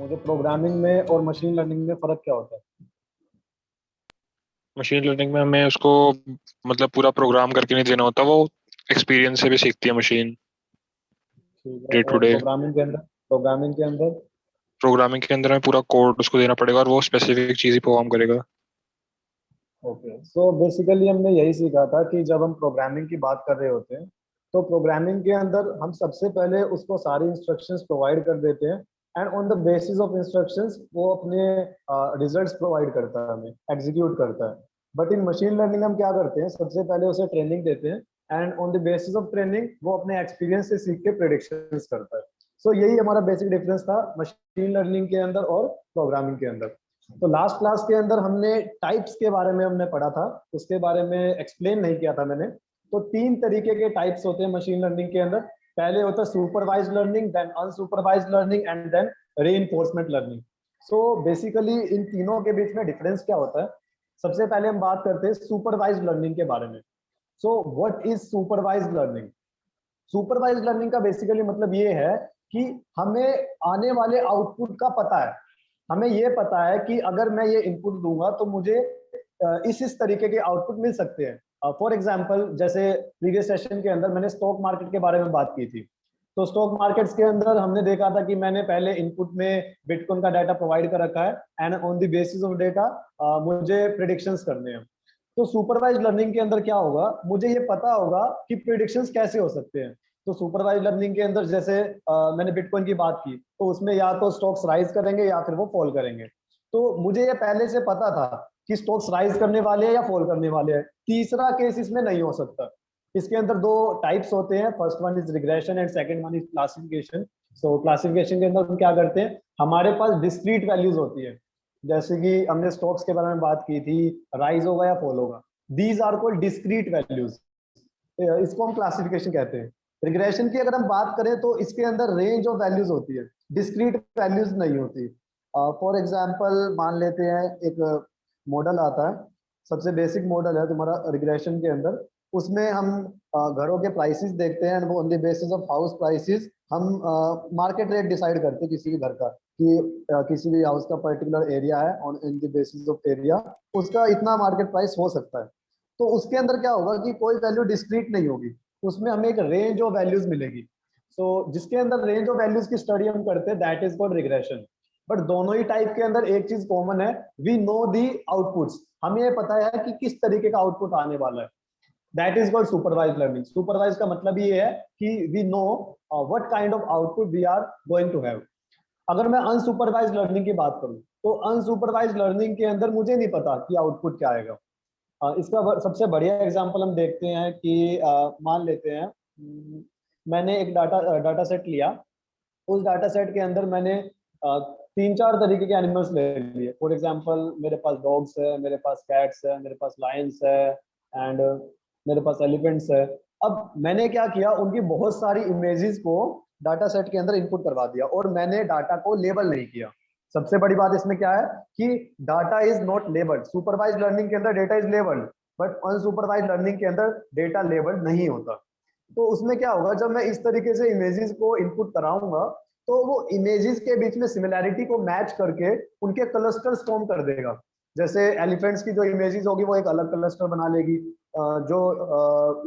मुझे प्रोग्रामिंग में और मशीन लर्निंग में फर्क क्या होता है? मशीन लर्निंग में हमें उसको मतलब पूरा प्रोग्राम करके नहीं देना होता, वो एक्सपीरियंस से भी सीखती है मशीन ठीक है। डे टू और डे। प्रोग्रामिंग के अंदर प्रोग्रामिंग के अंदर हमें पूरा कोड उसको देना पड़ेगा और वो स्पेसिफिक चीज ही परफॉर्म करेगा। ओके, सो बेसिकली हमने यही सीखा था कि जब हम प्रोग्रामिंग की बात कर रहे होते हैं तो प्रोग्रामिंग के अंदर हम सबसे पहले उसको सारी इंस्ट्रक्शंस प्रोवाइड कर देते हैं and on the basis of instructions वो अपने रिजल्ट्स प्रोवाइड करता है, हमें एग्जीक्यूट करता है। बट इन मशीन लर्निंग हम क्या करते हैं, सबसे पहले उसे ट्रेनिंग देते हैं and on the basis of training वो अपने एक्सपीरियंस से सीख के प्रेडिक्शंस करता है। सो यही हमारा बेसिक डिफरेंस था मशीन लर्निंग के अंदर और प्रोग्रामिंग के अंदर। तो लास्ट क्लास के अंदर हमने टाइप्स के बारे में हमने पढ़ा था, उसके बारे में एक्सप्लेन नहीं किया था मैंने। तो तीन तरीके के टाइप्स होते हैं मशीन लर्निंग के अंदर। पहले होता है supervised learning, then unsupervised learning and then reinforcement learning. So basically इन तीनों के बीच में डिफरेंस क्या होता है, सबसे पहले हम बात करते हैं सुपरवाइज लर्निंग के बारे में। So what is supervise learning? Supervise learning का बेसिकली मतलब ये है कि हमें आने वाले आउटपुट का पता है। हमें ये पता है कि अगर मैं ये इनपुट दूंगा तो मुझे इस तरीके के आउटपुट मिल सकते हैं। फॉर एग्जांपल, जैसे प्रीवियस सेशन के अंदर मैंने स्टॉक मार्केट के बारे में बात की थी। तो स्टॉक मार्केट्स के अंदर हमने देखा था कि मैंने पहले इनपुट में बिटकॉइन का डाटा प्रोवाइड कर रखा है and on the basis of data मुझे प्रिडिक्शंस करने हैं। तो सुपरवाइज लर्निंग के अंदर क्या होगा, मुझे ये पता होगा कि प्रिडिक्शंस कैसे हो सकते हैं। तो सुपरवाइज लर्निंग के अंदर जैसे मैंने बिटकॉइन की बात की, तो उसमें या तो स्टॉक्स राइज करेंगे या फिर वो फॉल करेंगे। तो मुझे ये पहले से पता था कि स्टॉक्स राइज करने वाले हैं या फॉल करने वाले हैं। तीसरा केस इसमें नहीं हो सकता। इसके अंदर दो टाइप्स होते हैं, first one is regression and second one is classification. So classification के अंदर हम क्या करते हैं, हमारे पास डिस्क्रीट वैल्यूज होती है। जैसे कि हमने स्टॉक्स के बारे में बात की थी, राइज होगा या फॉल होगा, these are called discrete values. इसको हम क्लासिफिकेशन कहते हैं। रिग्रेशन की अगर हम बात करें तो इसके अंदर रेंज ऑफ वैल्यूज होती है, डिस्क्रीट वैल्यूज नहीं होती। फॉर एग्जांपल मान लेते हैं एक मॉडल आता है, सबसे बेसिक मॉडल है तुम्हारा रिग्रेशन के अंदर। उसमें हम घरों के प्राइसेस देखते हैं and on the basis of house prices हम मार्केट रेट डिसाइड करते हैं किसी भी घर का, कि किसी भी हाउस का पर्टिकुलर एरिया है, on in the basis of area उसका इतना मार्केट प्राइस हो सकता है। तो उसके अंदर क्या होगा कि कोई वैल्यू डिस्क्रीट नहीं होगी, उसमें हमें एक रेंज ऑफ वैल्यूज मिलेगी। सो जिसके अंदर रेंज ऑफ वैल्यूज की स्टडी हम करते हैं, that is called regression. But दोनों ही टाइप के अंदर एक चीज कॉमन है, वी नो दी आउटपुट्स, हमें ये पता है कि किस तरीके का आउटपुट आने वाला है। That is called supervised learning. Supervised का मतलब ये है कि we know what kind of output we are going to have. अगर मैं अनसुपरवाइज लर्निंग की बात करूं तो अनसुपरवाइज लर्निंग के अंदर मुझे नहीं पता कि आउटपुट क्या आएगा। इसका सबसे बढ़िया एग्जांपल हम देखते हैं कि मान लेते हैं मैंने एक डाटा सेट लिया। उस डाटा सेट के अंदर मैंने तीन चार तरीके के एनिमल्स ले लिए। फॉर एग्जांपल, मेरे पास डॉग्स है, मेरे पास कैट्स है, मेरे पास लायंस है एंड मेरे पास एलिफेंट्स है। अब मैंने क्या किया, उनकी बहुत सारी इमेजेस को डाटा सेट के अंदर इनपुट करवा दिया और मैंने डाटा को लेबल नहीं किया। सबसे बड़ी बात इसमें क्या है कि data is not labelled. Supervised learning के अंदर data is labelled, but unsupervised learning के अंदर डेटा लेबल्ड नहीं होता। तो उसमें क्या होगा, जब मैं इस तरीके से इमेजेस को इनपुट कराऊंगा तो वो इमेजेस के बीच में सिमिलैरिटी को मैच करके उनके क्लस्टर्स फॉर्म कर देगा। जैसे एलिफेंट्स की जो इमेजेस होगी वो एक अलग क्लस्टर बना लेगी, जो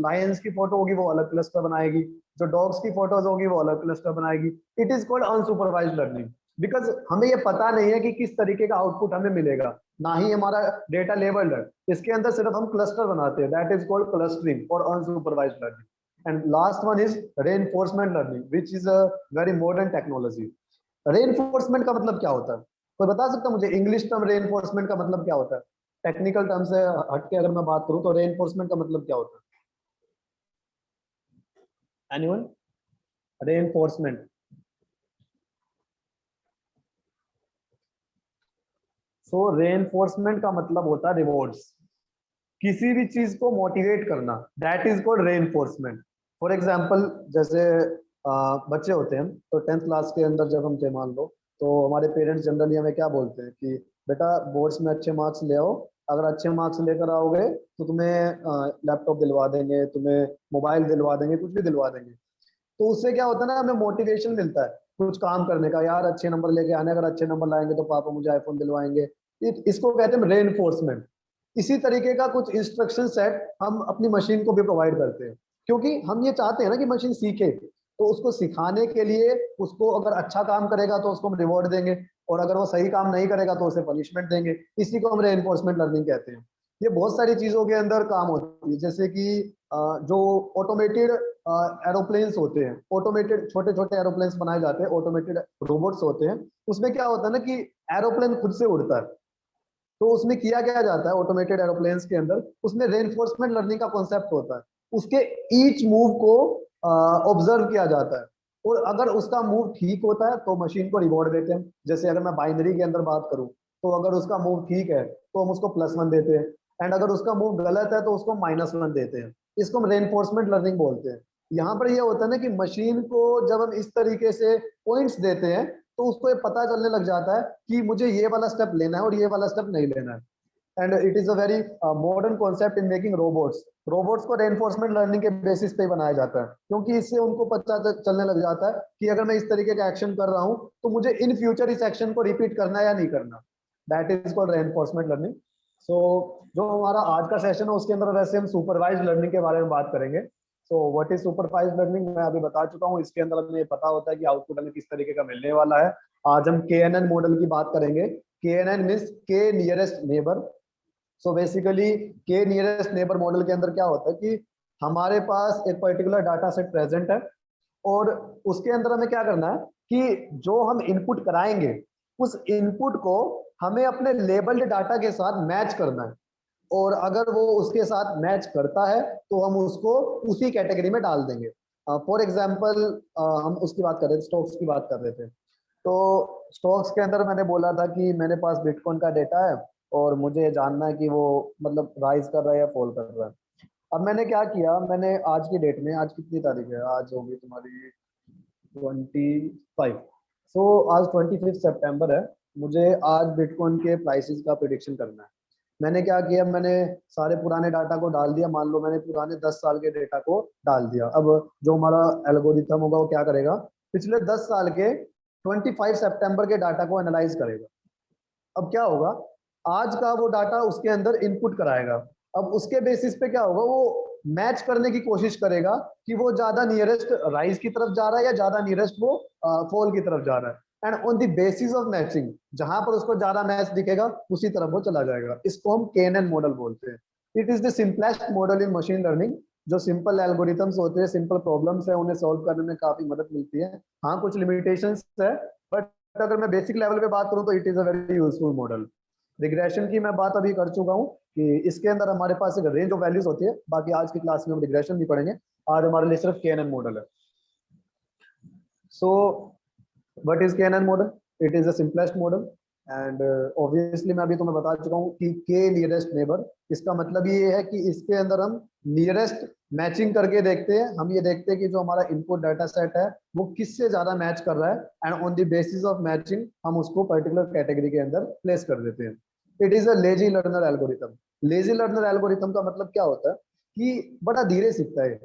लायंस की फोटो होगी वो अलग क्लस्टर बनाएगी, जो डॉग्स की फोटोज होगी वो अलग क्लस्टर बनाएगी। It is called unsupervised learning, because हमें ये पता नहीं है कि किस तरीके का आउटपुट हमें मिलेगा, ना ही हमारा डेटा लेबल्ड है। इसके अंदर सिर्फ हम क्लस्टर बनाते हैं, दैट इज कॉल्ड क्लस्टरिंग और unsupervised learning. And last one is reinforcement learning, which is a very modern technology. Reinforcement का मतलब क्या होता है, कोई बता सकता है मुझे? इंग्लिश टर्म रेनफोर्समेंट का मतलब क्या होता है? टेक्निकल टर्म से हटके अगर मैं बात करूं तो रेनफोर्समेंट का मतलब क्या होता है? एनीवन? रेनफोर्समेंट, सो रेनफोर्समेंट का मतलब होता है रिवॉर्ड्स, किसी भी चीज को मोटिवेट करना, that is called reinforcement. For example, जैसे बच्चे होते हैं तो टेंथ क्लास के अंदर जब हम थे मान लो, तो हमारे पेरेंट्स जनरली हमें क्या बोलते हैं कि बेटा बोर्ड्स में अच्छे मार्क्स ले आओ, अगर अच्छे मार्क्स लेकर आओगे तो तुम्हें लैपटॉप दिलवा देंगे, तुम्हें मोबाइल दिलवा देंगे, कुछ भी दिलवा देंगे। तो उससे क्या होता है ना, हमें मोटिवेशन मिलता है कुछ काम करने का, यार अच्छे नंबर लेके आने, अगर अच्छे नंबर लाएंगे तो पापा मुझे आईफोन दिलवाएंगे। इसको कहते हैं रेनफोर्समेंट। इसी तरीके का कुछ इंस्ट्रक्शन सेट हम अपनी मशीन को भी प्रोवाइड करते हैं, क्योंकि हम ये चाहते हैं ना कि मशीन सीखे। तो उसको सिखाने के लिए, उसको अगर अच्छा काम करेगा तो उसको हम रिवॉर्ड देंगे, और अगर वो सही काम नहीं करेगा तो उसे पनिशमेंट देंगे। इसी को हम रेनफोर्समेंट लर्निंग कहते हैं। ये बहुत सारी चीजों के अंदर काम होती है, जैसे कि जो ऑटोमेटेड एरोप्लेन्स होते हैं, ऑटोमेटेड छोटे छोटे एरोप्लेन्स बनाए जाते हैं, ऑटोमेटेड रोबोट्स होते हैं। उसमें क्या होता है ना कि एरोप्लेन खुद से उड़ता है। तो उसमें किया क्या जाता है ऑटोमेटेड एरोप्लेन्स के अंदर, उसमें रेनफोर्समेंट लर्निंग का कॉन्सेप्ट होता है। उसके ईच मूव को ऑब्जर्व किया जाता है, और अगर उसका मूव ठीक होता है तो मशीन को रिवॉर्ड देते हैं। जैसे अगर मैं बाइनरी के अंदर बात करूं, तो अगर उसका मूव ठीक है तो हम उसको +1 देते हैं, एंड अगर उसका मूव गलत है तो उसको -1 देते हैं। इसको हम रेनफोर्समेंट लर्निंग बोलते हैं। यहाँ पर ये होता है ना कि मशीन को जब हम इस तरीके से पॉइंट्स देते हैं, तो उसको ये पता चलने लग जाता है कि मुझे ये वाला स्टेप लेना है और ये वाला स्टेप नहीं लेना है। And it is a very modern concept in making robots. Robots को रेनफोर्समेंट लर्निंग के बेसिस पे बनाया जाता है, क्योंकि इससे उनको पता चलने लग जाता है कि अगर मैं इस तरीके का एक्शन कर रहा हूँ तो मुझे इन फ्यूचर इस एक्शन को रिपीट करना है या नहीं करना। That is called reinforcement learning. So जो हमारा आज का सेशन है उसके अंदर वैसे हम सुपरवाइज लर्निंग के बारे में बात करेंगे। So what is supervise learning, मैं अभी बता चुका हूँ। इसके अंदर हमें पता होता है कि आउटपुट हमें किस तरीके का मिलने वाला है। आज हम KNN मॉडल की बात करेंगे। KNN मीन्स के नियरेस्ट नेबर। सो बेसिकली के नियरेस्ट नेबर मॉडल के अंदर क्या होता है कि हमारे पास एक पर्टिकुलर डाटा सेट प्रेजेंट है, और उसके अंदर हमें क्या करना है कि जो हम इनपुट कराएंगे, उस इनपुट को हमें अपने लेबल्ड डाटा के साथ मैच करना है। और अगर वो उसके साथ मैच करता है तो हम उसको उसी कैटेगरी में डाल देंगे। फॉर एग्जाम्पल, हम उसकी बात कर रहे थे, स्टॉक्स की बात कर रहे थे। तो स्टॉक्स के अंदर मैंने बोला था कि मेरे पास बिटकॉइन का डेटा है, और मुझे जानना है कि वो मतलब राइज कर रहा है या फॉल कर रहा है। अब मैंने क्या किया, मैंने आज की डेट में, आज कितनी तारीख है, आज होगी तुम्हारी 25। सो आज 25 सितंबर है। मुझे आज बिटकॉइन के प्राइसेस का प्रिडिक्शन करना है। मैंने क्या किया, मैंने सारे पुराने डाटा को डाल दिया। मान लो मैंने पुराने 10 साल के डेटा को डाल दिया। अब जो हमारा एल्गोरिथम होगा वो क्या करेगा, पिछले 10 साल के 25 सितंबर के डाटा को एनालाइज करेगा। अब क्या होगा, आज का वो डाटा उसके अंदर इनपुट कराएगा। अब उसके बेसिस पे क्या होगा, वो मैच करने की कोशिश करेगा कि वो ज्यादा नियरेस्ट राइज की तरफ जा रहा है या ज्यादा नियरेस्ट वो फॉल की तरफ जा रहा है। And on the basis of matching, जहां पर उसको ज्यादा मैच दिखेगा उसी तरफ वो चला जाएगा। इसको हम केएनएन मॉडल बोलते हैं। It is the simplest model in machine learning. जो सिंपल एल्गोरिथम्स होते हैं, सिंपल प्रॉब्लम्स है, उन्हें सॉल्व करने में काफी मदद मिलती है। हाँ, कुछ लिमिटेशंस है, बट अगर मैं बेसिक लेवल पे बात करूं तो it is a very useful model. Regression की मैं बात अभी कर चुका हूं कि इसके अंदर हमारे पास एक रेंज ऑफ वैल्यूज होती है। बाकी आज की क्लास में हम रिग्रेशन भी पढ़ेंगे। आज हमारे लिए सिर्फ केएनएन मॉडल है। So what is KNN model? It is the simplest model. And obviously मैं अभी तुम्हें बता चुका हूँ कि के नियरेस्ट नेबर, इसका मतलब ये है कि इसके अंदर हम नियरेस्ट मैचिंग करके देखते हैं। हम ये देखते हैं कि जो हमारा इनपुट डाटा सेट है वो किससे ज्यादा मैच कर रहा है, and on the basis of matching हम उसको पर्टिकुलर कैटेगरी के अंदर प्लेस कर देते हैं। It is a lazy learner algorithm. Lazy learner algorithm का मतलब क्या होता है कि बड़ा धीरे सीखता है।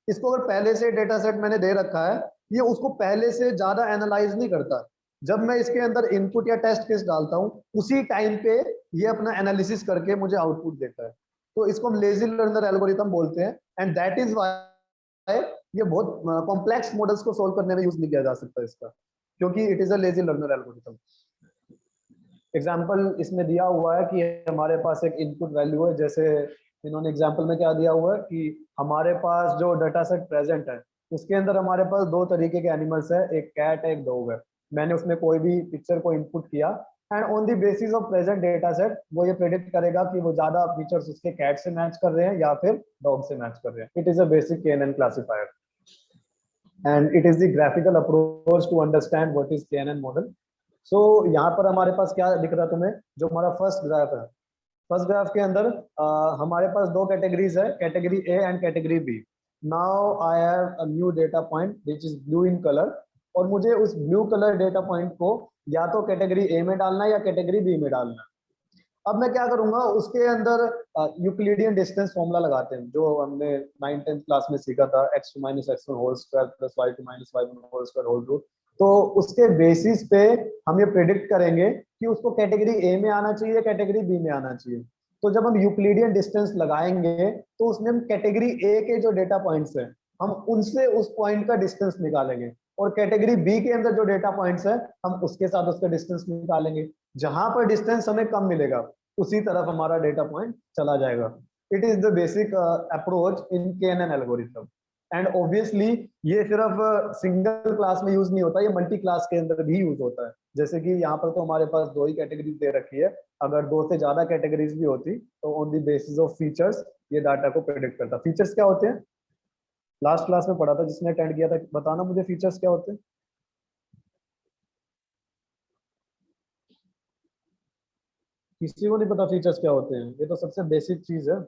इसको अगर पहले से डेटा सेट मैंने दे रखा है, ये उसको पहले से ज्यादा एनालाइज नहीं करता। जब मैं इसके अंदर इनपुट या टेस्ट केस डालता हूँ, उसी टाइम पे ये अपना एनालिसिस करके मुझे आउटपुट देता है। तो इसको हम लेजी लर्नर एल्गोरिथम बोलते हैं। एंड दैट इज वाई ये बहुत कॉम्प्लेक्स मॉडल्स को सोल्व करने में यूज नहीं किया जा सकता इसका, क्योंकि it is a lazy learner algorithm. Example इसमें दिया हुआ है कि हमारे पास एक इनपुट वैल्यू है। जैसे इन्होंने एग्जाम्पल में क्या दिया हुआ है कि हमारे पास जो डाटा सेट प्रेजेंट है उसके अंदर हमारे पास दो तरीके के एनिमल्स है, एक कैट है, एक डॉग है। मैंने उसमें कोई भी पिक्चर को इनपुट किया, and on the basis of present data set वो ये प्रेडिक्ट करेगा कि वो ज्यादा फीचर्स उसके कैट से मैच कर रहे हैं या फिर डॉग से मैच कर रहे हैं। It is a basic KNN classifier, and it is the graphical approach to understand what is KNN model. So यहाँ पर हमारे पास क्या दिख रहा है तुम्हें, जो हमारा फर्स्ट ग्राफ है। फर्स्ट ग्राफ के अंदर हमारे पास दो कैटेगरीज है, category A and category B. Now I have a new data point which is blue in colour, और मुझे उस ब्लू कलर डेटा पॉइंट को या तो कैटेगरी ए में डालना है या कैटेगरी बी में डालना है। अब मैं क्या करूंगा, उसके अंदर यूक्लिडियन डिस्टेंस फॉर्मूला लगाते हैं, जो हमने 9th 10th क्लास में सीखा था, x2 - x1 whole square plus y2 - y1 whole square whole root. तो उसके बेसिस पे हम ये प्रिडिक्ट करेंगे कि उसको कैटेगरी ए में आना चाहिए, कैटेगरी बी में आना चाहिए। तो जब हम यूक्लिडियन डिस्टेंस लगाएंगे तो उसमें हम कैटेगरी ए के जो डेटा पॉइंट्स हैं हम उनसे उस पॉइंट का डिस्टेंस निकालेंगे, और कैटेगरी बी के अंदर जो डेटा पॉइंट्स है हम उसके साथ उसका डिस्टेंस निकालेंगे। जहां पर डिस्टेंस हमें कम मिलेगा उसी तरफ हमारा डेटा पॉइंट चला जाएगा। It is the basic approach in KNN algorithm. And obviously ये सिर्फ सिंगल क्लास में यूज नहीं होता, ये मल्टी क्लास के अंदर भी यूज होता है। जैसे कि यहाँ पर तो हमारे पास दो ही कैटेगरीज दे रखी है, अगर दो से ज्यादा कैटेगरीज भी होती तो on the basis of features ये डाटा को प्रेडिक्ट करता। फीचर्स क्या होते हैं, लास्ट क्लास में पढ़ा था, जिसने अटेंड किया था बताना मुझे फीचर्स क्या होते हैं। किसी को नहीं पता फीचर्स क्या होते हैं? ये तो सबसे बेसिक चीज है।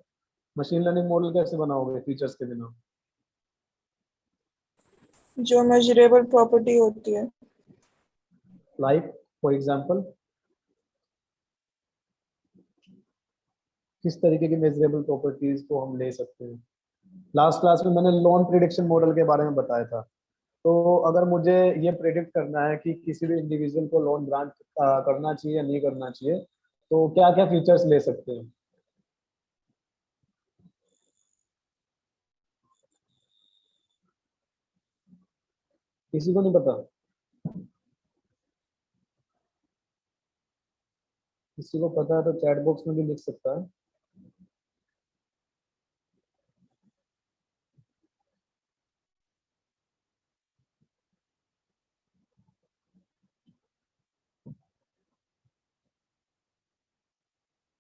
मशीन लर्निंग मॉडल कैसे बनाओगे फीचर्स के बिना? जो मेजरेबल प्रॉपर्टी होती है। लाइक फॉर एग्जांपल किस तरीके की मेजरेबल प्रॉपर्टीज को हम ले सकते हैं? लास्ट क्लास में मैंने लोन प्रिडिक्शन मॉडल के बारे में बताया था। तो अगर मुझे ये प्रिडिक्ट करना है कि किसी भी इंडिविजुअल को लोन ग्रांट करना चाहिए या नहीं करना चाहिए, तो क्या क्या फीचर्स ले सकते हैं? किसी को नहीं पता? किसी को पता है तो चैट बॉक्स में भी लिख सकता है।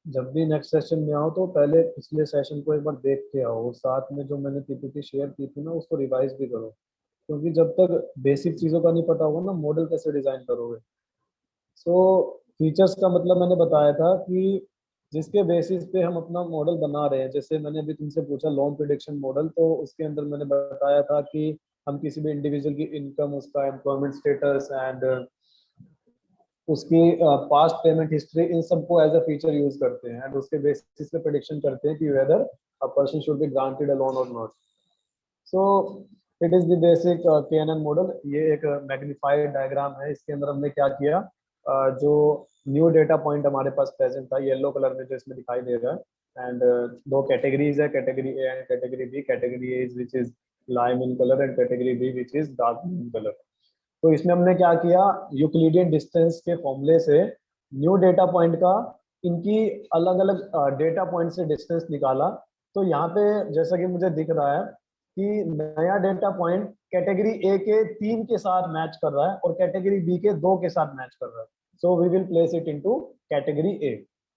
जब भी नेक्स्ट सेशन में आओ तो पहले पिछले सेशन को एक बार देख के आओ, और साथ में जो मैंने पीपीटी शेयर की थी ना उसको रिवाइज भी करो, क्योंकि जब तक बेसिक चीज़ों का नहीं पता होगा ना मॉडल कैसे डिजाइन करोगे। सो फीचर्स का मतलब मैंने बताया था कि जिसके बेसिस पे हम अपना मॉडल बना रहे हैं। जैसे मैंने अभी तुमसे पूछा लोन प्रिडिक्शन मॉडल, तो उसके अंदर मैंने बताया था कि हम किसी भी इंडिविजुअल की इनकम, उसका एम्प्लॉयमेंट स्टेटस एंड उसकी पास्ट पेमेंट हिस्ट्री, इन सबको एज अ फीचर यूज करते हैं एंड उसके बेसिस पे प्रेडिक्शन करते हैं कि whether a person should be granted a loan और not. So it is the basic KNN model. ये एक मैग्नीफाइड डायग्राम है। इसके अंदर हमने क्या किया, जो न्यू डेटा पॉइंट हमारे पास प्रेजेंट था येलो कलर में जो इसमें दिखाई दे रहा है, एंड दो कैटेगरीज है, category A and category B. Category A is which is lime in colour and category B which is dark in colour. तो इसमें हमने क्या किया, यूक्लिडियन डिस्टेंस के फॉर्मूले से न्यू डेटा पॉइंट का इनकी अलग अलग डेटा पॉइंट से डिस्टेंस निकाला। तो यहाँ पे जैसा कि मुझे दिख रहा है कि नया डेटा पॉइंट कैटेगरी ए के 3 के साथ मैच कर रहा है और कैटेगरी बी के 2 के साथ मैच कर रहा है। So we will place it into category A.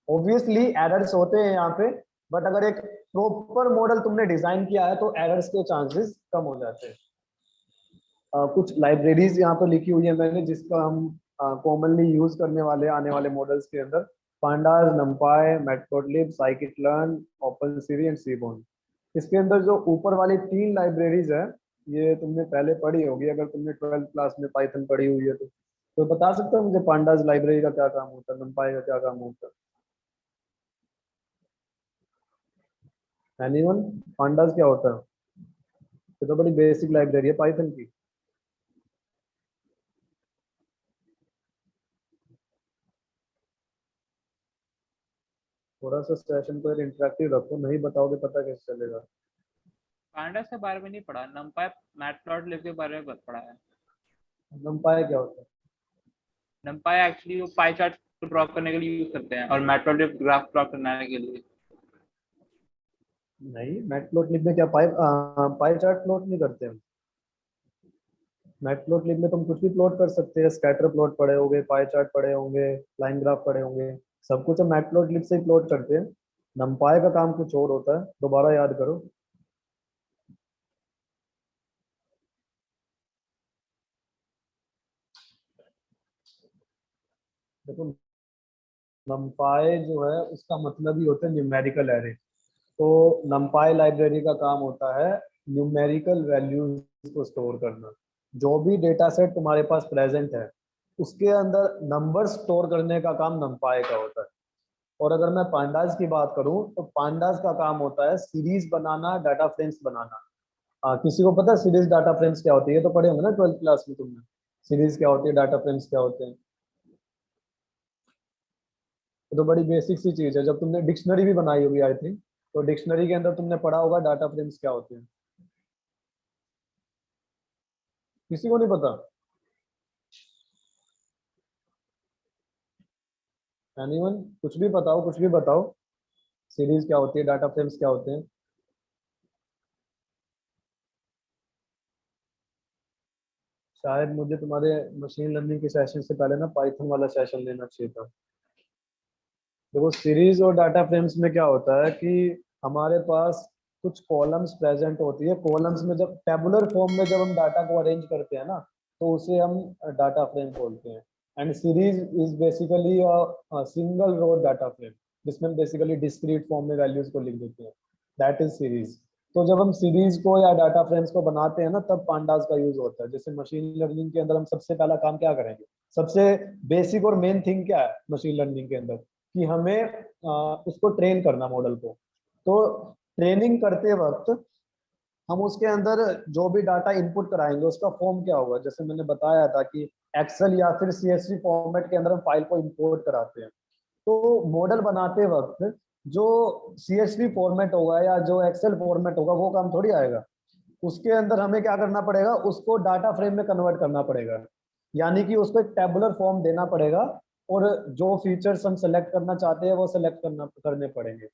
Obviously errors होते हैं यहाँ पे, बट अगर एक प्रॉपर मॉडल तुमने डिजाइन किया है तो एरर्स के चांसेस कम हो जाते हैं। कुछ लाइब्रेरीज यहाँ पर लिखी हुई है मैंने, जिसका हम कॉमनली यूज करने वाले आने वाले मॉडल्स के अंदर। Pandas, NumPy, Matplotlib, scikit learn, OpenCV and Seaborn. इसके अंदर जो ऊपर वाली 3 लाइब्रेरीज है ये तुमने पहले पढ़ी होगी, अगर तुमने 12th क्लास में पाइथन पढ़ी हुई है तो बता सकते हो मुझे पांडास लाइब्रेरी का क्या काम होता है, नंपाई का क्या काम होता है? एनीवन? पांडास क्या होता है? ये तो बड़ी बेसिक लाइब्रेरी है पाइथन की। थोड़ा सा सेशन को इंटरेक्टिव रखो, नहीं बताओगे पता कैसे चलेगा? पांडास के बारे में नहीं पढ़ा, नंपाई मैटप्लॉटलिब के बारे में पढ़ा है। नंपाई क्या होता है? नंपाई एक्चुअली वो पाई चार्ट ड्रॉ करने के लिए यूज करते हैं और मैटप्लॉटलिब ग्राफ ड्रॉ करने के लिए। नहीं, मैटप्लोट्लिब में क्या पाई चार्ट प्लॉट नहीं करते हम। मैटप्लोट्लिब में तुम कुछ भी प्लॉट कर सकते हैं, स्कैटर प्लॉट पढ़े होंगे, पाई चार्ट पढ़े होंगे, लाइन ग्राफ पढ़े होंगे, सब कुछ हम मैटप्लोट्लिब से ही प्लॉट करते हैं। नंपाई का काम कुछ और होता है, दोबारा याद करो। देखो, नंपाई जो है उसका मतलब ही होता है न्यूमेरिकल एरे। तो नंपाई लाइब्रेरी का काम होता है न्यूमेरिकल वैल्यूज को स्टोर करना। जो भी डेटा सेट तुम्हारे पास प्रेजेंट है उसके अंदर नंबर स्टोर करने का काम नंपाई का होता है। और अगर मैं पांडास की बात करूं तो पांडास का काम होता है सीरीज बनाना, डाटा फ्रेम्स बनाना। किसी को पता है सीरीज डाटा फ्रेम्स क्या होती है? तो पढ़े होंगे ना 12th क्लास में तुमने। सीरीज क्या होती है, डाटा फ्रेम्स क्या होते हैं। तो बड़ी बेसिक सी चीज है, जब तुमने डिक्शनरी भी बनाई होगी आई थिंक, तो डिक्शनरी के अंदर तुमने पढ़ा होगा डाटा फ्रेम्स क्या होते हैं। किसी को नहीं पता? एनीवन? कुछ भी बताओ, कुछ भी बताओ। सीरीज क्या होती है, डाटा फ्रेम्स क्या होते हैं? शायद मुझे तुम्हारे मशीन लर्निंग के सेशन से पहले ना पाइथन वाला सेशन लेना चाहिए था। देखो सीरीज और डाटा फ्रेम्स में क्या होता है कि हमारे पास कुछ कॉलम्स प्रेजेंट होती है। कॉलम्स में जब टेबुलर फॉर्म में जब हम डाटा को अरेंज करते हैं ना, तो उसे हम डाटा फ्रेम बोलते हैं। And series is basically single row data frame, जिसमें बेसिकली डिस्क्रीट फॉर्म में वैल्यूज को लिख देते हैं। That is series. तो जब हम सीरीज को या डाटा फ्रेम्स को बनाते हैं ना, तब पांडास का यूज होता है। जैसे मशीन लर्निंग के अंदर हम सबसे पहला काम क्या करेंगे, सबसे बेसिक और मेन थिंग क्या है मशीन लर्निंग के अंदर, कि हमें उसको ट्रेन करना मॉडल को। तो ट्रेनिंग करते वक्त हम उसके अंदर जो भी डाटा इनपुट कराएंगे उसका फॉर्म क्या होगा। जैसे मैंने बताया था कि एक्सेल या फिर सीएसवी फॉर्मेट के अंदर हम फाइल को इंपोर्ट कराते हैं। तो मॉडल बनाते वक्त जो सीएसवी फॉर्मेट होगा या जो एक्सेल फॉर्मेट होगा वो काम थोड़ी आएगा। उसके अंदर हमें क्या करना पड़ेगा, उसको डाटा फ्रेम में कन्वर्ट करना पड़ेगा, यानी कि उसको एक टेबुलर फॉर्म देना पड़ेगा, और जो फीचर्स हम सेलेक्ट करना चाहते हैं वो सेलेक्ट करने पड़ेंगे।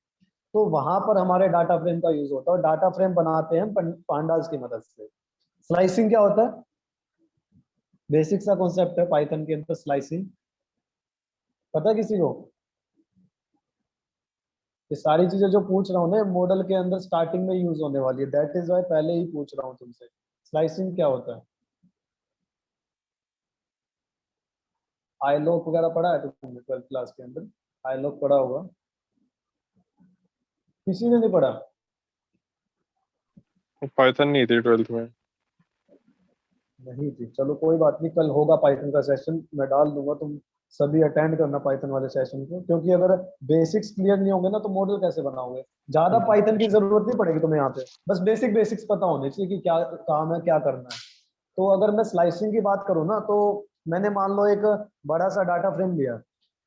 तो वहां पर हमारे डाटा फ्रेम का यूज होता है, और डाटा फ्रेम बनाते हैं पांडास की मदद से। स्लाइसिंग क्या होता है? बेसिक सा कॉन्सेप्ट है पाइथन के अंदर, स्लाइसिंग। पता है किसी को? ये सारी चीजें जो पूछ रहा हूँ ना मॉडल के अंदर स्टार्टिंग में यूज होने वाली है, दैट इज वाई पहले ही पूछ रहा हूँ तुमसे। स्लाइसिंग क्या होता है? आईलॉक वगैरह पढ़ा है तुमने 12th क्लास के अंदर? आईलॉक पढ़ा होगा? किसी ने नहीं पढ़ा? पाइथन नहीं थी 12th में। नहीं थी, चलो कोई बात नहीं, कल होगा पाइथन का सेशन, मैं डाल दूंगा, तुम सभी अटेंड करना पाइथन वाले सेशन को। क्योंकि अगर बेसिक्स क्लियर नहीं होंगे ना तो मॉडल कैसे बनाओगे। ज्यादा पाइथन की जरूरत नहीं पड़ेगी तुम्हें यहाँ पे, बस बेसिक बेसिक्स पता होने चाहिए कि क्या काम है, क्या करना है। तो अगर मैं स्लाइसिंग की बात करूँ ना, तो मैंने मान लो एक बड़ा सा डाटा फ्रेम लिया,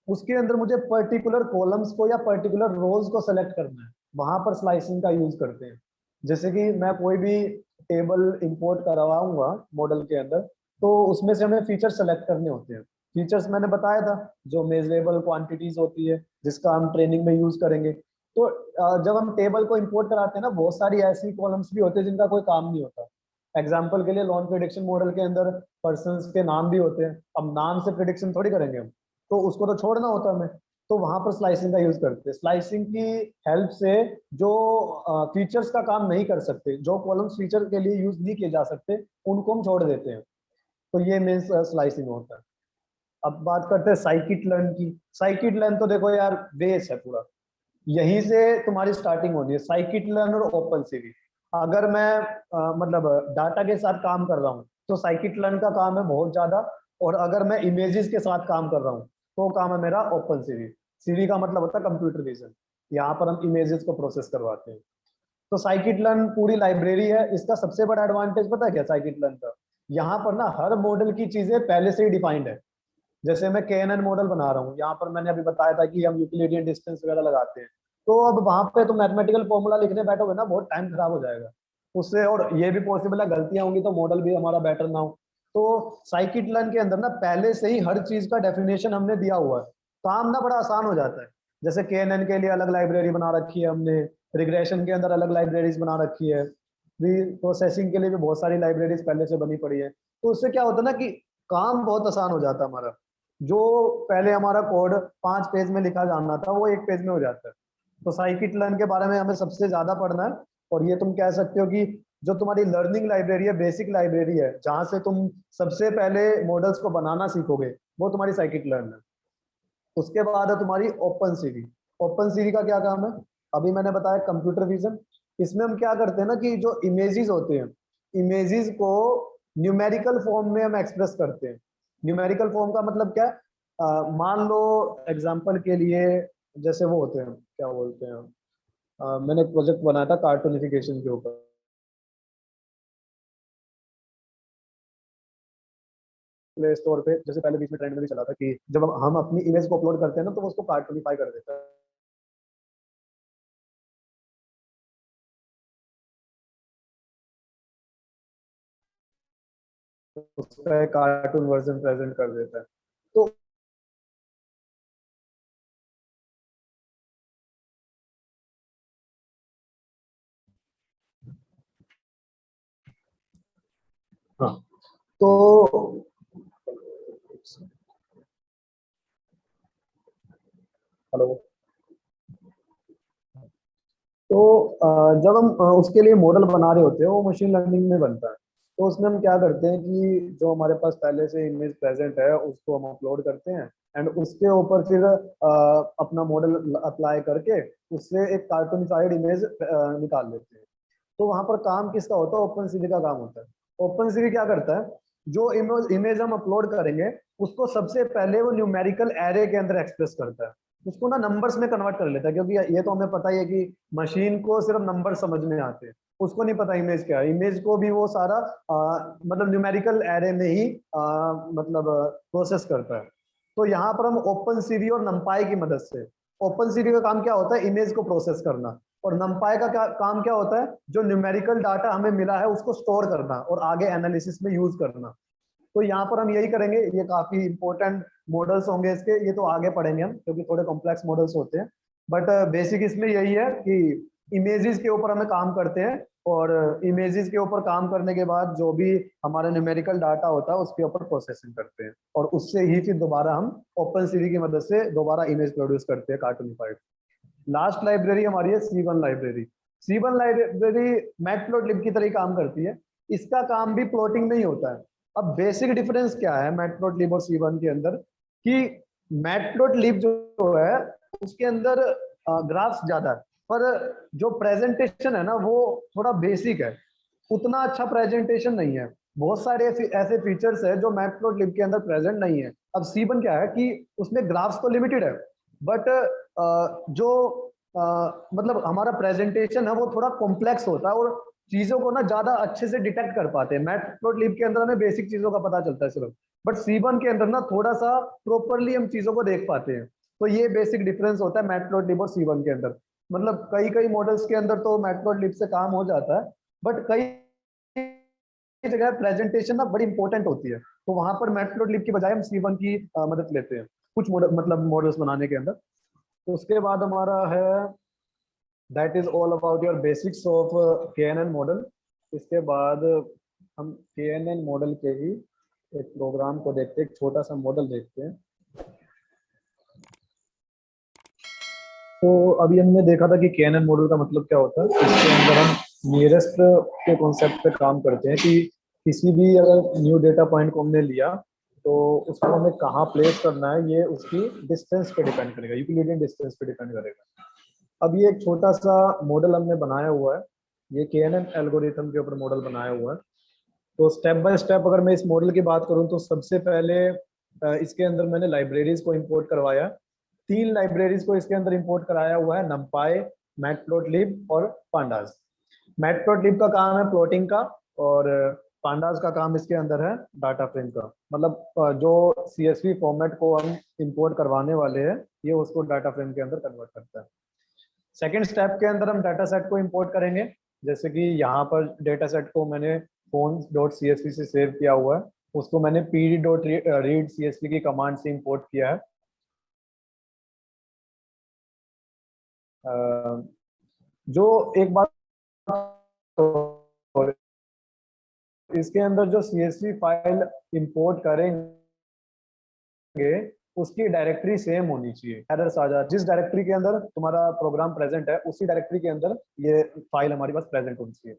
उसके अंदर मुझे पर्टिकुलर कॉलम्स को या पर्टिकुलर रोज को सेलेक्ट करना है, वहां पर स्लाइसिंग का यूज करते हैं। जैसे कि मैं कोई भी टेबल इंपोर्ट करवाऊंगा मॉडल के अंदर, तो उसमें से हमें फीचर सेलेक्ट करने होते हैं। फीचर्स मैंने बताया था, जो मेजरेबल क्वांटिटीज होती है जिसका हम ट्रेनिंग में यूज करेंगे। तो जब हम टेबल को इंपोर्ट कराते हैं ना, बहुत सारी ऐसी कॉलम्स भी होते हैं जिनका कोई काम नहीं होता। एग्जाम्पल के लिए लोन प्रिडिक्शन मॉडल के अंदर पर्सन के नाम भी होते हैं, अब नाम से प्रिडिक्शन थोड़ी करेंगे हम, तो उसको तो छोड़ना होता है हमें। तो वहां पर स्लाइसिंग का यूज करते हैं। स्लाइसिंग की हेल्प से जो फीचर्स का काम नहीं कर सकते, जो कॉलम्स फीचर के लिए यूज नहीं किए जा सकते, उनको हम छोड़ देते हैं। तो ये मेन स्लाइसिंग होता है। अब बात करते हैं साइकिट लर्न की। साइकिट लर्न तो देखो यार बेस है पूरा, यहीं से तुम्हारी स्टार्टिंग होनी है, साइकिट लर्न और ओपन सीरी। अगर मैं मतलब डाटा के साथ काम कर रहा हूँ तो साइकिट लर्न का काम है बहुत ज्यादा, और अगर मैं इमेजेस के साथ काम कर रहा हूँ तो काम है मेरा ओपन सीरी। सीरी का मतलब होता है कंप्यूटर विजन, यहाँ पर हम इमेजेस को प्रोसेस करवाते हैं। तो साइकिट लर्न पूरी लाइब्रेरी है। इसका सबसे बड़ा एडवांटेज पता है क्या साइकिट लर्न का? यहाँ पर ना हर मॉडल की चीजें पहले से ही डिफाइंड है। जैसे मैं KNN मॉडल बना रहा हूँ, यहाँ पर मैंने अभी बताया था कि हम यूक्लिडियन डिस्टेंस वगैरह लगाते हैं। तो अब वहां पे तो मैथमेटिकल फॉर्मूला लिखने बैठोगे ना, बहुत टाइम खराब हो जाएगा उससे, और ये भी पॉसिबल है गलतियां होंगी तो मॉडल भी हमारा बेटर ना हो। तो साइकिट लर्न के अंदर ना पहले से ही हर चीज का डेफिनेशन हमने दिया हुआ है, काम ना बड़ा आसान हो जाता है। जैसे KNN के लिए अलग लाइब्रेरी बना रखी है हमने, रिग्रेशन के अंदर अलग लाइब्रेरीज बना रखी है, प्री प्रोसेसिंग के लिए भी बहुत सारी लाइब्रेरीज पहले से बनी पड़ी है। तो उससे क्या होता है ना कि काम बहुत आसान हो जाता है हमारा। जो पहले हमारा कोड 5 पेज में लिखा जाना था वो 1 पेज में हो जाता है। तो साइकिट लर्न के बारे में हमें सबसे ज्यादा पढ़ना है। और ये तुम कह सकते हो कि जो तुम्हारी लर्निंग लाइब्रेरी है, बेसिक लाइब्रेरी है, जहां से तुम सबसे पहले मॉडल्स को बनाना सीखोगे, वो तुम्हारी साइकिट लर्न है। उसके बाद है तुम्हारी ओपन सीरी। ओपन सीरी का क्या काम है? अभी मैंने बताया कंप्यूटर विजन। इसमें हम क्या करते हैं ना कि जो इमेजेस होते हैं, इमेजेस को न्यूमेरिकल फॉर्म में हम एक्सप्रेस करते हैं। न्यूमेरिकल फॉर्म का मतलब क्या है? मान लो एग्जांपल के लिए, जैसे वो होते हैं क्या बोलते हैं, मैंने एक प्रोजेक्ट बनाया था कार्टूनिफिकेशन के ऊपर। प्ले स्टोर पे, जैसे पहले बीच में ट्रेंड में भी चला था कि जब हम अपनी इमेज को अपलोड करते हैं ना तो वो उसको कार्टूनिफाई कर देता है। उसका एक कार्टून वर्जन प्रेजेंट कर देता है। तो हाँ, तो हेलो। तो जब हम उसके लिए मॉडल बना रहे होते हैं वो मशीन लर्निंग में बनता है। तो उसमें हम क्या करते हैं कि जो हमारे पास पहले से इमेज प्रेजेंट है उसको हम अपलोड करते हैं एंड उसके ऊपर फिर अपना मॉडल अप्लाई करके उससे एक कार्टूनिफाइड इमेज निकाल लेते हैं। तो वहां पर काम किसका होता है? ओपन सीवी का काम होता है। ओपन सीवी क्या करता है? जो इमेज हम अपलोड करेंगे उसको सबसे पहले वो न्यूमेरिकल एरे के अंदर एक्सप्रेस करता है, उसको ना नंबर्स में कन्वर्ट कर लेता है, क्योंकि ये तो हमें पता ही है कि मशीन को सिर्फ नंबर समझ में आते हैं, उसको नहीं पता इमेज क्या है। इमेज को भी वो सारा मतलब न्यूमेरिकल एरे में ही मतलब प्रोसेस करता है। तो यहाँ पर हम ओपन सीवी और नंपाई की मदद से, ओपन सीवी का काम क्या होता है? इमेज को प्रोसेस करना, और नंपाई का क्या काम क्या होता है? जो न्यूमेरिकल डाटा हमें मिला है उसको स्टोर करना और आगे एनालिसिस में यूज करना। तो यहाँ पर हम यही करेंगे। ये काफी इंपॉर्टेंट मॉडल्स होंगे इसके, ये तो आगे पढ़ेंगे हम क्योंकि थोड़े कॉम्प्लेक्स मॉडल्स होते हैं, बट बेसिक इसमें यही है कि इमेजेस के ऊपर हमें काम करते हैं और इमेजेस के ऊपर काम करने के बाद जो भी हमारा न्यूमेरिकल डाटा होता है उसके ऊपर प्रोसेसिंग करते हैं और उससे ही फिर दोबारा हम ओपन सीवी की मदद से दोबारा इमेज प्रोड्यूस करते हैं कार्टूनिफाइड। लास्ट लाइब्रेरी हमारी है C1 library. C1 library matplotlib की तरह काम करती है। इसका काम भी प्लॉटिंग में ही होता है। अब बेसिक डिफरेंस क्या है मैटप्लॉटलिब और C1 के अंदर कि मैटप्लॉटलिब जो है उसके अंदर ग्राफ्स ज्यादा है, पर जो प्रेजेंटेशन है ना वो थोड़ा बेसिक है, उतना अच्छा प्रेजेंटेशन नहीं है। बहुत सारे ऐसे फीचर्स है जो मैटप्लॉटलिब के अंदर प्रेजेंट नहीं है। अब C1 क्या है कि उसमें ग्राफ्स तो लिमिटेड है, बट जो मतलब हमारा प्रेजेंटेशन है वो थोड़ा कॉम्प्लेक्स होता है और चीजों को ना ज्यादा अच्छे से डिटेक्ट कर पाते हैं। मैटप्लॉटलिब के अंदर हमें बेसिक चीजों का पता चलता है सिर्फ, बट C1 के अंदर ना थोड़ा सा प्रॉपरली हम चीजों को देख पाते हैं। तो ये बेसिक डिफरेंस होता है मैटप्लॉटलिब और C1 के अंदर। मतलब कई कई मॉडल्स के अंदर तो मैटप्लॉटलिब से काम हो जाता है, बट कई जगह प्रेजेंटेशन ना बड़ी इंपॉर्टेंट होती है, तो वहां पर मैटप्लॉटलिब की बजाय हम C1 की मदद लेते हैं कुछ मॉडल मतलब मॉडल्स बनाने के अंदर। उसके बाद हमारा है that is all about your basics of KNN model. इसके बाद हम KNN मॉडल के ही एक प्रोग्राम को देखते हैं, एक छोटा सा मॉडल देखते हैं। तो अभी हमने देखा था कि KNN मॉडल का मतलब क्या होता है। इसके अंदर हम नियरेस्ट के कॉन्सेप्ट पे काम करते हैं कि किसी भी अगर न्यू डेटा पॉइंट को हमने लिया तो उसको हमें कहाँ प्लेस करना है, ये उसकी डिस्टेंस पे डिपेंड करेगा, यूक्लिडियन डिस्टेंस पे डिपेंड करेगा। अब ये एक छोटा सा मॉडल हमने बनाया हुआ है, ये KNN एल्गोरिथम के ऊपर मॉडल बनाया हुआ है। तो स्टेप बाय स्टेप अगर मैं इस मॉडल की बात करूं तो सबसे पहले इसके अंदर मैंने लाइब्रेरीज को इंपोर्ट करवाया। 3 लाइब्रेरीज को इसके अंदर इंपोर्ट कराया हुआ है, नंपाई, मैटप्लॉटलिब और पांडास। मैटप्लॉटलिब का काम है प्लॉटिंग का और पांडास का काम इसके अंदर है डाटा फ्रेम का। मतलब जो CSV फॉर्मेट को हम इंपोर्ट करवाने वाले हैं ये उसको डाटा फ्रेम के अंदर कन्वर्ट करता है। सेकेंड स्टेप के अंदर हम डाटा सेट को इंपोर्ट करेंगे, जैसे कि यहाँ पर डेटा सेट को मैंने phones.csv से सेव किया हुआ है, उसको मैंने pd.read CSV की कमांड से इंपोर्ट किया है। जो एक बात इसके अंदर जो CSV फाइल इंपोर्ट करेंगे उसकी डायरेक्टरी सेम होनी चाहिए। एरर्स आ जाए, जिस डायरेक्टरी के अंदर तुम्हारा प्रोग्राम प्रेजेंट है उसी डायरेक्टरी के अंदर ये फाइल हमारे पास प्रेजेंट होनी चाहिए।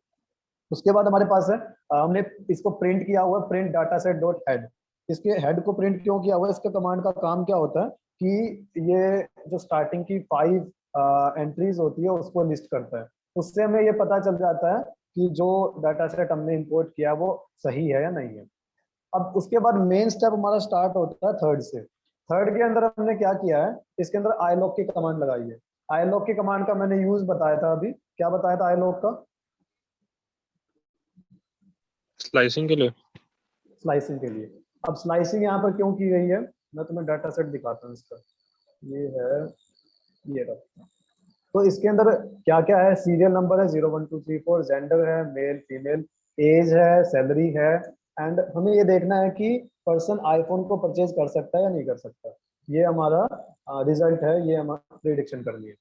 उसके बाद हमारे पास है हमने इसको प्रिंट किया हुआ print data set dot head. इसके हेड को प्रिंट क्यों किया हुआ है? इसके कमांड का काम क्या होता है कि ये जो स्टार्टिंग की 5 एंट्रीज होती है उसको लिस्ट करता है। उससे हमें ये पता चल जाता है कि जो डाटा सेट हमने इंपोर्ट किया वो सही है या नहीं है। अब उसके बाद मेन स्टेप हमारा स्टार्ट होता है थर्ड से। थर्ड के अंदर हमने क्या किया है, इसके अंदर आईलॉग की कमांड लगाई है। आईलॉग की कमांड का मैंने यूज बताया था अभी, क्या बताया था आईलॉग का? स्लाइसिंग के लिए। स्लाइसिंग के लिए। अब स्लाइसिंग यहाँ पर क्यों की गई है, मैं तुम्हें डाटा सेट दिखाता हूँ इसका। ये है, ये रहा। तो इसके अंदर क्या क्या है, सीरियल नंबर है 0 1 2 3 4, जेंडर है मेल फीमेल, एज है, सैलरी है, एंड हमें ये देखना है कि पर्सन आईफोन को परचेज कर सकता है या नहीं कर सकता। ये हमारा रिजल्ट है, ये हमारा प्रिडिक्शन करनी है।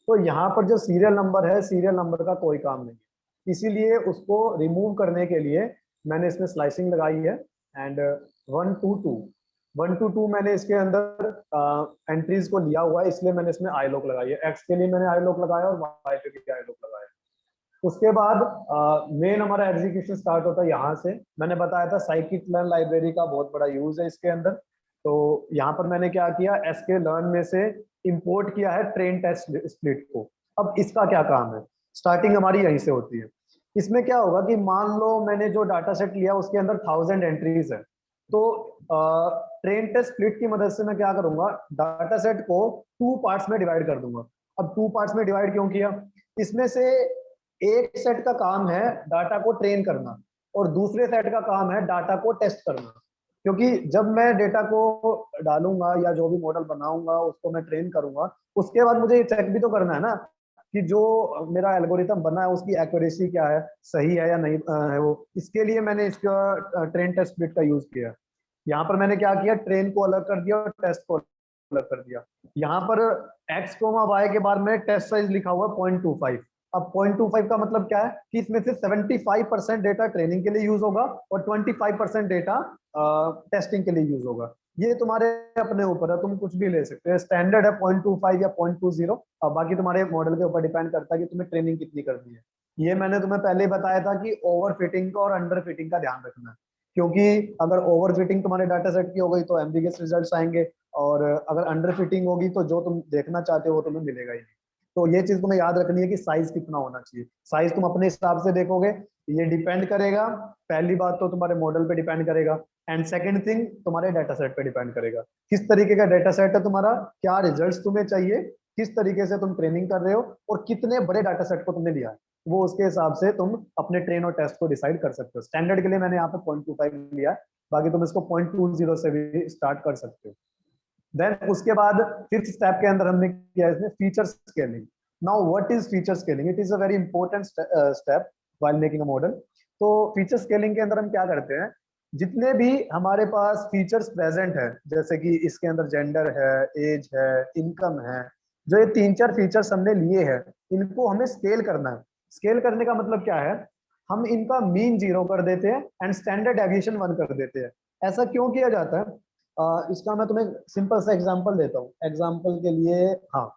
तो यहाँ पर जो सीरियल नंबर है, सीरियल नंबर का कोई काम नहीं है, इसीलिए उसको रिमूव करने के लिए मैंने इसमें स्लाइसिंग लगाई है। एंड 1 to 2 मैंने इसके अंदर एंट्रीज को लिया हुआ है, इसलिए मैंने इसमें आई लॉक लगाई है। एक्स के लिए मैंने आई लॉक लगाया और वाई पे भी आई लॉक लगाया। उसके बाद मेन हमारा एग्जीक्यूशन स्टार्ट होता है यहाँ से। मैंने बताया था साइकिट लर्न लाइब्रेरी का बहुत बड़ा यूज है इसके अंदर। तो यहाँ पर मैंने क्या किया, एसके लर्न में से इंपोर्ट किया है ट्रेन टेस्ट स्प्लिट को। अब इसका क्या काम है, स्टार्टिंग हमारी यहीं से होती है। इसमें क्या होगा कि मान लो मैंने जो डाटा सेट लिया उसके अंदर 1000 एंट्रीज है, तो ट्रेन टेस्ट स्प्लिट की मदद से मैं क्या करूंगा, डाटा सेट को 2 पार्ट्स में डिवाइड कर दूंगा। अब 2 पार्ट्स में डिवाइड क्यों किया, इसमें से एक सेट का काम है डाटा को ट्रेन करना और दूसरे सेट का काम है डाटा को टेस्ट करना। क्योंकि जब मैं डेटा को डालूंगा या जो भी मॉडल बनाऊंगा उसको मैं ट्रेन करूंगा, उसके बाद मुझे ये चेक भी तो करना है ना कि जो मेरा एल्गोरिथम बना है उसकी एक्यूरेसी क्या है, सही है या नहीं है वो। इसके लिए मैंने इसका ट्रेन टेस्ट स्प्लिट का यूज किया। यहाँ पर मैंने क्या किया, ट्रेन को अलग कर दिया और टेस्ट को अलग कर दिया। यहाँ पर x, y के बाद में टेस्ट साइज लिखा हुआ 0.25। अब 0.25 का मतलब क्या है कि इसमें से 75% डेटा ट्रेनिंग के लिए यूज होगा और 25% डेटा टेस्टिंग के लिए यूज होगा। ये तुम्हारे अपने ऊपर है, तुम कुछ भी ले सकते हो। स्टैंडर्ड है 0.25 या 0.20। अब बाकी तुम्हारे मॉडल के ऊपर डिपेंड करता है कि तुम्हें ट्रेनिंग कितनी करनी है। ये मैंने तुम्हें पहले ही बताया था कि ओवर फिटिंग का और अंडर फिटिंग का ध्यान रखना है, क्योंकि अगर ओवर फिटिंग तुम्हारे डाटा सेट की हो गई तो एम्बिगस रिजल्ट्स आएंगे, और अगर अंडर फिटिंग होगी तो जो तुम देखना चाहते हो वो तुम्हें मिलेगा ही नहीं। तो ये चीज तुम्हें याद रखनी है कि साइज कितना होना चाहिए। साइज तुम अपने हिसाब से देखोगे, ये डिपेंड करेगा, पहली बात तो तुम्हारे मॉडल पे डिपेंड करेगा, एंड सेकंड थिंग तुम्हारे डाटा सेट पे डिपेंड करेगा किस तरीके का डाटा सेट है तुम्हारा, क्या रिजल्ट्स तुम्हें चाहिए, किस तरीके से तुम ट्रेनिंग कर रहे हो और कितने बड़े डाटा सेट को तुमने लिया है, वो उसके हिसाब से तुम अपने ट्रेन और टेस्ट को डिसाइड कर सकते हो। स्टैंडर्ड के लिए मैंने यहाँ पे 0.25 लिया है, बाकी तुम इसको 0.20 से भी स्टार्ट कर सकते हो। देन उसके बाद फिफ्थ स्टेप के अंदर हमने किया इसमें feature scaling. Now what is feature scaling, it is a very important step while making a model. तो फीचर स्केलिंग के अंदर हम क्या करते हैं, जितने भी हमारे पास फीचर्स प्रेजेंट है, जैसे कि इसके अंदर जेंडर है, एज है, इनकम है, जो ये 3-4 फीचर्स हमने लिए हैं, इनको हमें स्केल करना है। स्केल करने का मतलब क्या है, हम इनका मीन 0 कर देते हैं एंड स्टैंडर्ड डेविएशन 1 कर देते हैं। ऐसा क्यों किया जाता है, इसका मैं तुम्हें सिंपल सा एग्जांपल देता हूँ। एग्जांपल के लिए, हाँ,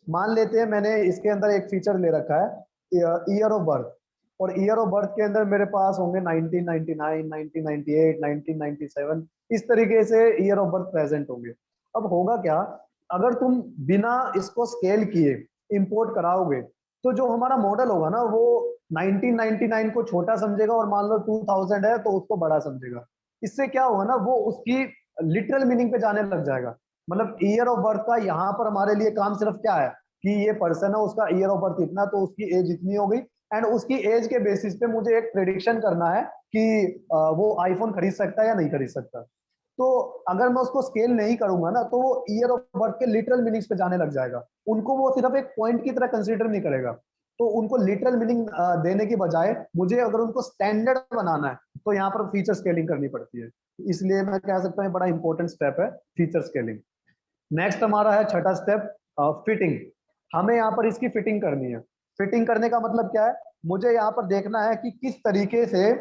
मान लेते हैं मैंने इसके अंदर एक फीचर ले रखा है ईयर ऑफ बर्थ, और ईयर ऑफ बर्थ के अंदर मेरे पास होंगे 1999, 1998, 1997, इस तरीके से ईयर ऑफ बर्थ प्रेजेंट होंगे। अब होगा क्या, अगर तुम बिना इसको स्केल किए इंपोर्ट कराओगे तो जो हमारा मॉडल होगा ना वो 1999 को छोटा समझेगा और मान लो 2000 है तो उसको बड़ा समझेगा। इससे क्या होगा ना, वो उसकी लिटरल मीनिंग पे जाने लग जाएगा। मतलब ईयर ऑफ बर्थ का यहाँ पर हमारे लिए काम सिर्फ क्या है कि ये पर्सन है, उसका ईयर ऑफ बर्थ इतना, तो उसकी एज इतनी हो गई, एंड उसकी एज के बेसिस पे मुझे एक प्रेडिक्शन करना है कि वो आईफोन खरीद सकता है या नहीं खरीद सकता। तो अगर मैं उसको स्केल नहीं करूंगा ना तो वो ईयर ऑफ बर्थ के लिटरल मीनिंग्स पे जाने लग जाएगा, उनको वो सिर्फ एक पॉइंट की तरह कंसीडर नहीं करेगा। तो उनको लिटरल मीनिंग देने की बजाय मुझे अगर उनको स्टैंडर्ड बनाना है तो यहाँ पर फीचर स्केलिंग करनी पड़ती है। इसलिए मैं कह सकता हूँ बड़ा इंपॉर्टेंट स्टेप है फीचर स्केलिंग। नेक्स्ट हमारा है छठा स्टेप, फिटिंग। हमें यहाँ पर इसकी फिटिंग करनी है। फिटिंग करने का मतलब क्या है, मुझे यहाँ पर देखना है कि किस तरीके से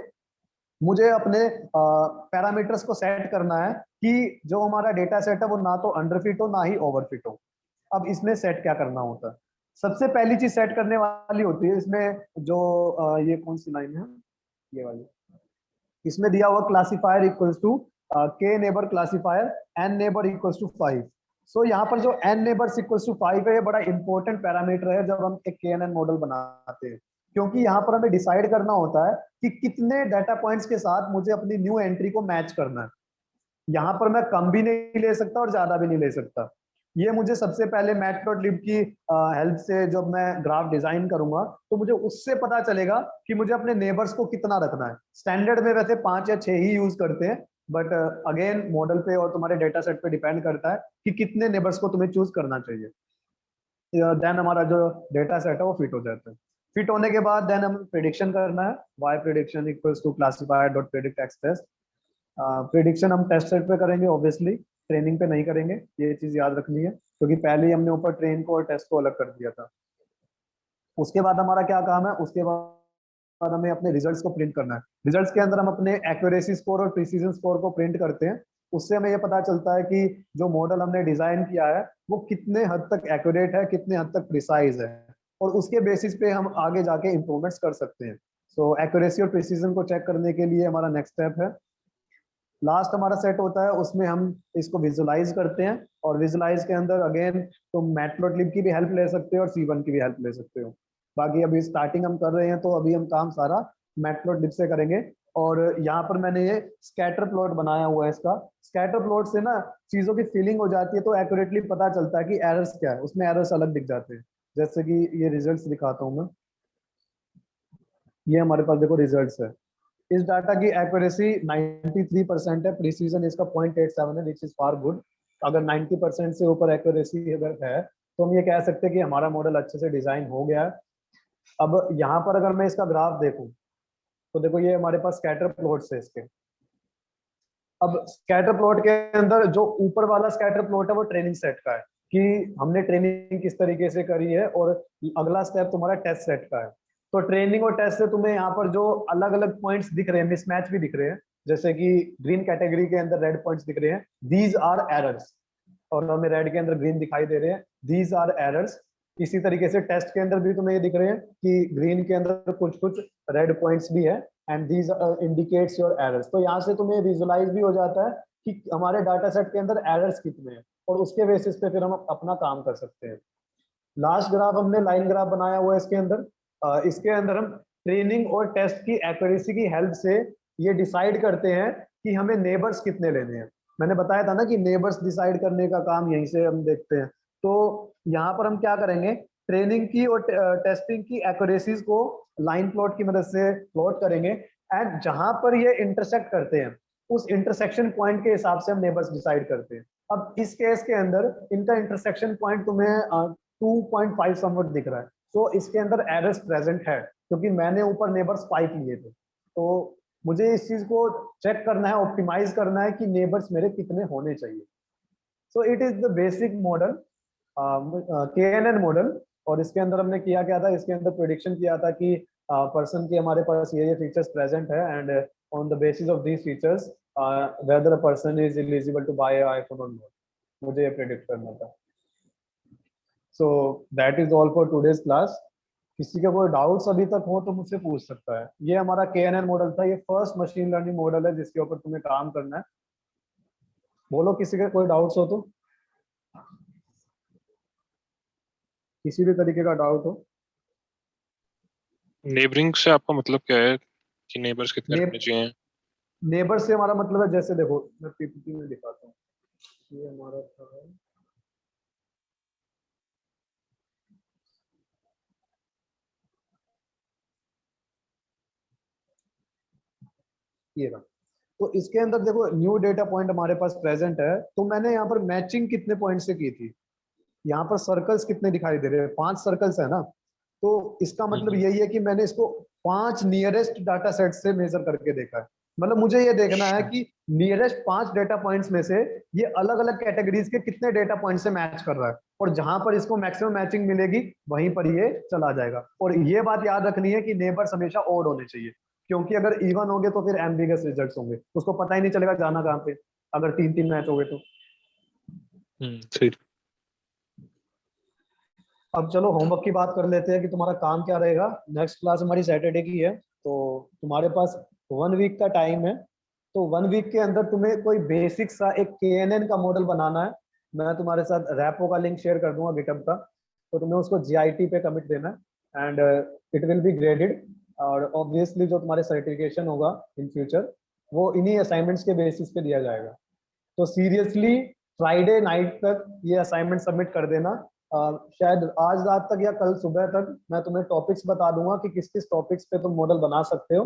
मुझे अपने पैरामीटर्स को सेट करना है कि जो हमारा डेटा सेट है वो ना तो अंडर फिट हो ना ही ओवर फिट हो। अब इसमें सेट क्या करना होता है, सबसे पहली चीज सेट करने वाली होती है इसमें जो ये कौन सी लाइन है, ये वाली, इसमें दिया हुआ classifier equals to K neighbour classifier N neighbour equals to 5। So यहाँ पर जो एन नेबर्स इक्वल्स टू 5 है ये बड़ा इंपॉर्टेंट पैरामीटर है जब हम एक KNN मॉडल बनाते हैं, क्योंकि यहाँ पर हमें डिसाइड करना होता है कि कितने डाटा पॉइंट्स के साथ मुझे अपनी न्यू एंट्री को मैच करना है। यहाँ पर मैं कम भी नहीं ले सकता और ज्यादा भी नहीं ले सकता। ये मुझे सबसे पहले मैटप्लॉटलिब की हेल्प से जब मैं ग्राफ डिजाइन करूंगा तो मुझे उससे पता चलेगा कि मुझे अपने नेबर्स को कितना रखना है। स्टैंडर्ड में वैसे 5 या 6 ही यूज करते हैं, बट अगेन मॉडल पे और तुम्हारे डेटा सेट पे डिपेंड करता है कि कितने नेबर्स को तुम्हें चूज करना चाहिए। देन हमारा जो डेटा सेट है वो फिट हो जाता है। फिट होने के बाद देन हम प्रिडिक्शन करना है, Y prediction equals to classifier dot predict X test. Prediction हम टेस्ट सेट पे करेंगे ऑब्वियसली, ट्रेनिंग पे नहीं करेंगे, ये चीज याद रखनी है, क्योंकि पहले ही हमने ऊपर ट्रेन को और टेस्ट को अलग कर दिया था। उसके बाद हमारा क्या काम है, उसके बाद हमें अपने रिजल्ट्स को प्रिंट करना है। रिजल्ट्स के अंदर हम अपने एक्यूरेसी स्कोर और प्रिसीजन स्कोर को प्रिंट करते हैं। उससे हमें ये पता चलता है कि जो मॉडल हमने डिजाइन किया है वो कितने हद तक एक्यूरेट है, कितने हद तक प्रिसाइज है, और उसके बेसिस पे हम आगे जाके इंप्रूवमेंट्स कर सकते हैं। सो एक्यूरेसी और प्रिसीजन को चेक करने के लिए हमारा नेक्स्ट स्टेप है, लास्ट हमारा सेट होता है, उसमें हम इसको विजुलाइज करते हैं। और विजुलाइज के अंदर अगेन तुम मैटप्लॉटलिब की भी हेल्प ले सकते हो और C1 की भी हेल्प ले सकते हो। बाकी अभी स्टार्टिंग हम कर रहे हैं तो अभी हम काम सारा मैटप्लॉटलिब से करेंगे। और यहाँ पर मैंने ये स्कैटर प्लॉट बनाया हुआ है। इसका स्कैटर प्लॉट से ना चीजों की फीलिंग हो जाती है, तो एक्यूरेटली पता चलता है कि एरर्स क्या है, उसमें एरर्स अलग दिख जाते हैं। जैसे कि ये रिजल्ट्स दिखाता हूँ मैं, ये हमारे पास देखो रिजल्ट्स है। इस डाटा की एक्यूरेसी 93% है, प्रिसीजन इसका 0.87 है, विच इज फार गुड। अगर 90% से ऊपर एक्यूरेसी अगर है तो हम ये कह सकते हैं कि हमारा मॉडल अच्छे से डिजाइन हो गया है। अब यहाँ पर अगर मैं इसका ग्राफ देखूं तो देखो ये हमारे पास स्कैटर प्लॉट्स है इसके। अब स्कैटर प्लॉट के अंदर जो ऊपर वाला स्कैटर प्लॉट है वो ट्रेनिंग सेट का है, कि हमने ट्रेनिंग किस तरीके से करी है, और अगला स्टेप तुम्हारा टेस्ट सेट का है। तो ट्रेनिंग और टेस्ट से तुम्हें यहाँ पर जो अलग अलग पॉइंट्स दिख रहे हैं, मिसमैच भी दिख रहे हैं, जैसे कि ग्रीन कैटेगरी के अंदर रेड पॉइंट्स दिख रहे हैं, दीज आर एरर्स, और हमें रेड के अंदर ग्रीन दिखाई दे रहे हैं, दीज आर एरर्स। इसी तरीके से टेस्ट के अंदर भी तुम्हें ये दिख रहे हैं कि ग्रीन के अंदर कुछ कुछ रेड पॉइंट्स भी है, and these indicates your errors. तो यहाँ से तुम्हें विजुलाइज भी हो जाता है कि हमारे डाटा सेट के अंदर एरर्स कितने हैं, और उसके बेसिस पे फिर हम अपना काम कर सकते हैं। लास्ट ग्राफ हमने लाइन ग्राफ बनाया हुआ है इसके अंदर। इसके अंदर हम ट्रेनिंग और टेस्ट की एक्यूरेसी की हेल्प से ये डिसाइड करते हैं कि हमें नेबर्स कितने लेने हैं। मैंने बताया था ना कि नेबर्स डिसाइड करने का काम यहीं से हम देखते हैं। तो यहाँ पर हम क्या करेंगे, ट्रेनिंग की और टेस्टिंग की एक्यूरेसीज को लाइन प्लॉट की मदद से प्लॉट करेंगे, एंड जहां पर ये इंटरसेक्ट करते हैं उस इंटरसेक्शन पॉइंट के हिसाब से हम नेबर्स डिसाइड करते हैं। अब इस केस के अंदर इनका इंटरसेक्शन पॉइंट तुम्हें 2.5 समवट दिख रहा है, तो इसके अंदर एरर्स प्रेजेंट है, क्योंकि मैंने ऊपर नेबर्स 5 लिए थे। तो मुझे इस चीज को चेक करना है, ऑप्टिमाइज करना है कि नेबर्स मेरे कितने होने चाहिए। सो it is the basic model, KNN model. और इसके अंदर हमने किया क्या था, इसके अंदर प्रेडिक्शन किया था कि पर्सन के हमारे पास ये फीचर्स प्रेजेंट है, and on the basis of these features whether a person is eligible to buy iPhone और नॉट, मुझे ये प्रेडिक्ट करना था। So that is all for today's class. किसी का कोई डाउट्स अभी तक हो तो मुझसे पूछ सकता है। ये हमारा KNN मॉडल था, ये फर्स्ट मशीन लर्निंग मॉडल है जिसके ऊपर तुम्हें काम करना है। बोलो किसी का कोई डाउट्स हो तो, किसी भी तरीके का डाउट हो। नेबरिंग से आपका मतलब क्या है कि नेबर्स कितने रखने चाहिए? नेबर से हमारा मतलब है, जैसे देखो मैं PPT में दिखाता हूँ, ये हमारा था, ये रहा। तो इसके अंदर देखो न्यू डेटा पॉइंट हमारे पास प्रेजेंट है, तो मैंने यहाँ पर मैचिंग कितने पॉइंट से की थी, यहाँ पर सर्कल्स कितने दिखाई दे रहे हैं, 5 सर्कल्स है ना। तो इसका मतलब यही है कि मैंने इसको 5 नियरेस्ट डाटा सेट से मेजर करके देखा है। मतलब मुझे ये देखना है कि नियरेस्ट 5 डेटा पॉइंट्स में से ये अलग अलग कैटेगरीज के कितने डेटा पॉइंट से मैच कर रहा है, और जहां पर इसको मैक्सिमम मैचिंग मिलेगी वहीं पर ये चला जाएगा। और ये बात याद रखनी है कि नेबर्स हमेशा ओड होने चाहिए, क्योंकि अगर इवन होंगे तो फिर एम्बिगस रिजल्ट्स होंगे, उसको पता ही नहीं चलेगा जाना कहाँ पे, अगर 3-3 मैच हो गए तो। सही। अब चलो होमवर्क की बात कर लेते हैं कि तुम्हारा काम क्या रहेगा। नेक्स्ट क्लास हमारी सैटरडे की है, तो तुम्हारे पास 1 वीक का टाइम है। तो 1 वीक के अंदर तुम्हें कोई बेसिक सा एक KNN का मॉडल बनाना है। मैं तुम्हारे साथ रैपो का लिंक शेयर कर दूंगा गिटहब का, तो तुम्हें उसको GIT पे कमिट देना है, and it will be graded. और ऑब्वियसली जो तुम्हारे सर्टिफिकेशन होगा इन फ्यूचर वो इन्हीं असाइनमेंट्स के बेसिस पे दिया जाएगा। तो सीरियसली फ्राइडे नाइट तक ये असाइनमेंट सबमिट कर देना। शायद आज रात तक या कल सुबह तक मैं तुम्हें टॉपिक्स बता दूंगा कि किस किस टॉपिक्स पे तुम मॉडल बना सकते हो,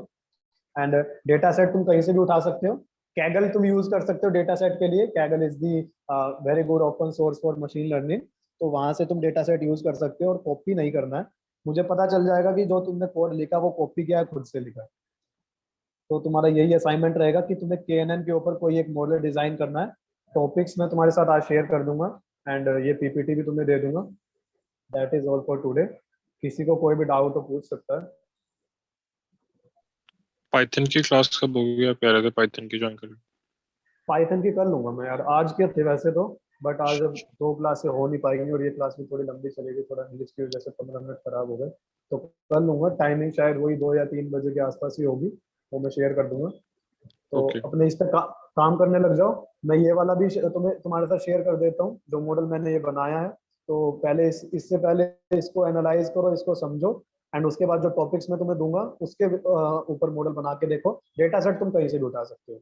एंड डेटा सेट तुम कहीं से भी उठा सकते हो। कैगल तुम यूज कर सकते हो डेटा सेट के लिए। Kaggle is the very good open source for machine learning. तो वहां से तुम डेटा सेट यूज कर सकते हो और कॉपी नहीं करना है। मुझे पता चल जाएगा कि जो तुमने कोड लिखा वो कॉपी किया है, खुद से लिखा है। तो तुम्हारा यही असाइनमेंट रहेगा कि तुम्हें KNN के ऊपर कोई एक मॉडल डिजाइन करना है। टॉपिक्स मैं तुम्हारे साथ आज शेयर कर दूंगा एंड ये PPT भी तुम्हें दे दूंगा। That is all for today. किसी को कोई भी डाउट तो पूछ सकता है। पाइथन की क्लास कब होगी? आप कह रहे थे पाइथन की ज्वाइन कर। पाइथन की कर लूंगा मैं यार, आज के थे वैसे तो, बट आज अब 2 क्लासें हो नहीं पाएंगी और ये क्लास भी थोड़ी लंबी चलेगी, थोड़ा इंग्लिश की वजह से 15 मिनट खराब हो गए। तो कर लूंगा। टाइमिंग शायद वही 2 या 3 बजे के आसपास ही होगी, वो मैं शेयर कर दूंगा। तो ओके। अपने इस पर काम करने लग जाओ। मैं ये वाला भी तुम्हारे साथ शेयर कर देता हूँ, जो मॉडल मैंने ये बनाया है। तो पहले इससे पहले इसको एनालाइज करो, इसको समझो, एंड उसके बाद जो टॉपिक्स मैं तुम्हें दूंगा उसके ऊपर मॉडल बना के देखो। डेटा सेट तुम कहीं से भी उठा सकते हो।